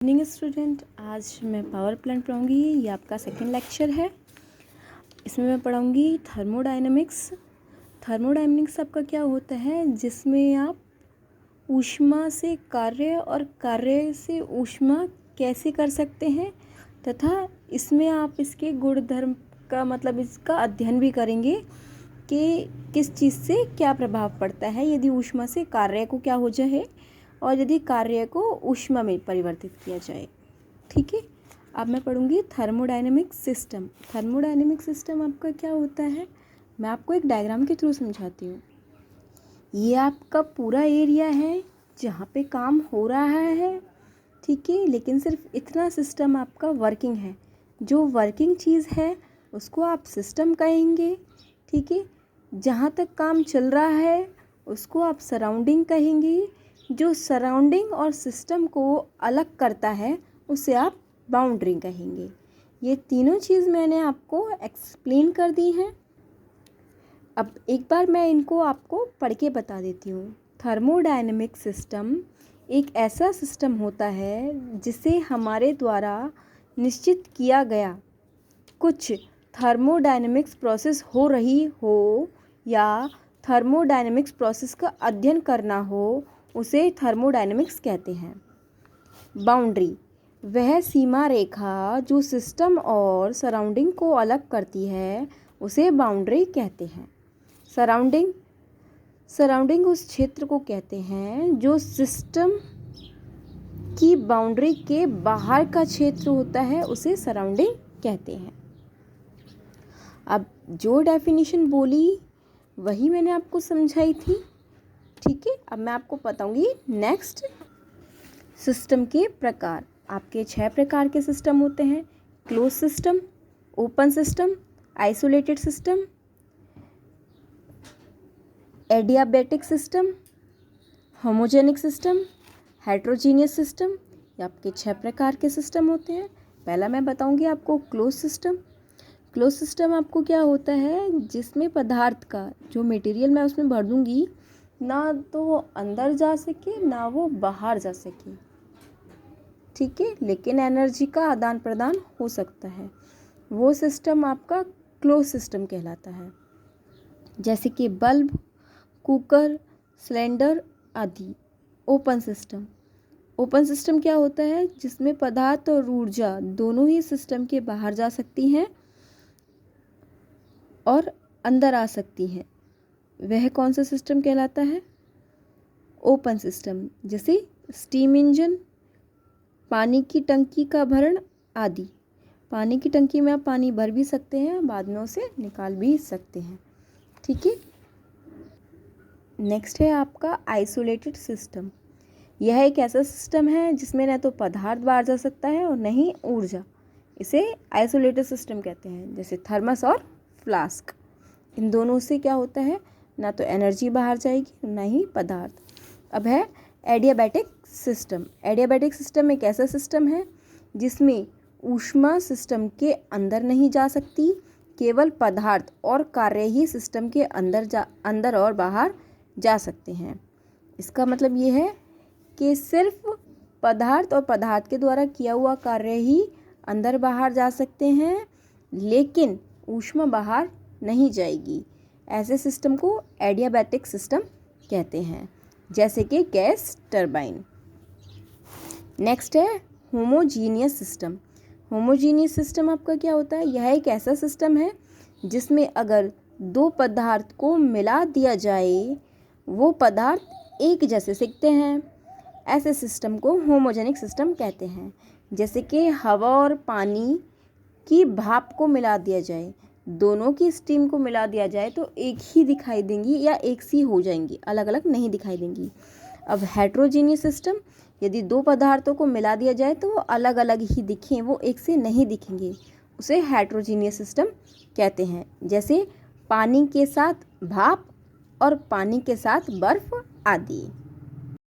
Evening student, आज मैं power plant पढ़ाऊँगी। ये आपका सेकंड लेक्चर है। इसमें मैं पढ़ाऊँगी थर्मोडायनेमिक्स। थर्मोडायनेमिक्स आपका क्या होता है, जिसमें आप ऊष्मा से कार्य और कार्य से ऊष्मा कैसे कर सकते हैं, तथा इसमें आप इसके गुणधर्म का मतलब इसका अध्ययन भी करेंगे कि किस चीज़ से क्या प्रभाव पड़ता है यदि ऊष्मा से कार्य को क्या हो जाए और यदि कार्य को ऊष्मा में परिवर्तित किया जाए। ठीक है, अब मैं पढ़ूंगी थर्मोडायनेमिक सिस्टम। थर्मोडायनेमिक सिस्टम आपका क्या होता है, मैं आपको एक डायग्राम के थ्रू समझाती हूँ। ये आपका पूरा एरिया है जहाँ पे काम हो रहा है, ठीक है, लेकिन सिर्फ इतना सिस्टम आपका वर्किंग है। जो वर्किंग चीज़ है उसको आप सिस्टम कहेंगे, ठीक है। जहाँ तक काम चल रहा है उसको आप सराउंडिंग कहेंगे। जो सराउंडिंग और सिस्टम को अलग करता है उसे आप बाउंड्री कहेंगे। ये तीनों चीज़ मैंने आपको एक्सप्लेन कर दी हैं। अब एक बार मैं इनको आपको पढ़ के बता देती हूँ। थर्मोडायनेमिक सिस्टम एक ऐसा सिस्टम होता है जिसे हमारे द्वारा निश्चित किया गया कुछ थर्मोडायनेमिक्स प्रोसेस हो रही हो या थर्मोडायनेमिक्स प्रोसेस का अध्ययन करना हो, उसे थर्मोडायनेमिक्स कहते हैं। बाउंड्री वह सीमा रेखा जो सिस्टम और सराउंडिंग को अलग करती है, उसे बाउंड्री कहते हैं। सराउंडिंग उस क्षेत्र को कहते हैं जो सिस्टम की बाउंड्री के बाहर का क्षेत्र होता है, उसे सराउंडिंग कहते हैं। अब जो डेफिनेशन बोली वही मैंने आपको समझाई थी, ठीक है। अब मैं आपको बताऊंगी नेक्स्ट सिस्टम के प्रकार। आपके 6 प्रकार के सिस्टम होते हैं: close system, open system, isolated system, adiabatic system, homogenic system, heterogeneous system. ये आपके 6 प्रकार के सिस्टम होते हैं। पहला मैं बताऊंगी आपको क्लोज सिस्टम। क्लोज सिस्टम आपको क्या होता है, जिसमें पदार्थ का जो मटेरियल मैं उसमें भर दूंगी ना तो वो अंदर जा सके ना वो बाहर जा सके, ठीक है, लेकिन एनर्जी का आदान प्रदान हो सकता है। वो सिस्टम आपका क्लोज सिस्टम कहलाता है। जैसे कि बल्ब, कुकर, सिलेंडर आदि। ओपन सिस्टम क्या होता है, जिसमें पदार्थ और ऊर्जा दोनों ही सिस्टम के बाहर जा सकती हैं और अंदर आ सकती हैं। वह कौन सा सिस्टम कहलाता है, ओपन सिस्टम। जैसे स्टीम इंजन, पानी की टंकी का भरण आदि। पानी की टंकी में आप पानी भर भी सकते हैं, बाद में उसे निकाल भी सकते हैं, ठीक है। नेक्स्ट है आपका आइसोलेटेड सिस्टम। यह एक ऐसा सिस्टम है जिसमें न तो पदार्थ बाहर जा सकता है और न ही ऊर्जा। इसे आइसोलेटेड सिस्टम कहते हैं। जैसे थर्मस और फ्लास्क, इन दोनों से क्या होता है, ना तो एनर्जी बाहर जाएगी ना ही पदार्थ। अब है एडियाबैटिक सिस्टम। एडियाबैटिक सिस्टम एक ऐसा सिस्टम है जिसमें ऊष्मा सिस्टम के अंदर नहीं जा सकती, केवल पदार्थ और कार्य ही सिस्टम के अंदर और बाहर जा सकते हैं। इसका मतलब ये है कि सिर्फ पदार्थ और पदार्थ के द्वारा किया हुआ कार्य ही अंदर बाहर जा सकते हैं, लेकिन ऊष्मा बाहर नहीं जाएगी। ऐसे सिस्टम को एडियाबैटिक सिस्टम कहते हैं, जैसे कि गैस टरबाइन। नेक्स्ट है होमोजीनियस सिस्टम। होमोजीनियस सिस्टम आपका क्या होता है, यह एक ऐसा सिस्टम है जिसमें अगर 2 पदार्थ को मिला दिया जाए वो पदार्थ एक जैसे दिखते हैं। ऐसे सिस्टम को होमोजेनिक सिस्टम कहते हैं। जैसे कि हवा और पानी की भाप को मिला दिया जाए, दोनों की स्टीम को मिला दिया जाए तो एक ही दिखाई देंगी या एक सी हो जाएंगी, अलग अलग नहीं दिखाई देंगी। अब हेट्रोजीनियस सिस्टम, यदि 2 पदार्थों को मिला दिया जाए तो वो अलग अलग ही दिखें, वो एक से नहीं दिखेंगे, उसे हेट्रोजीनियस सिस्टम कहते हैं। जैसे पानी के साथ भाप और पानी के साथ बर्फ आदि।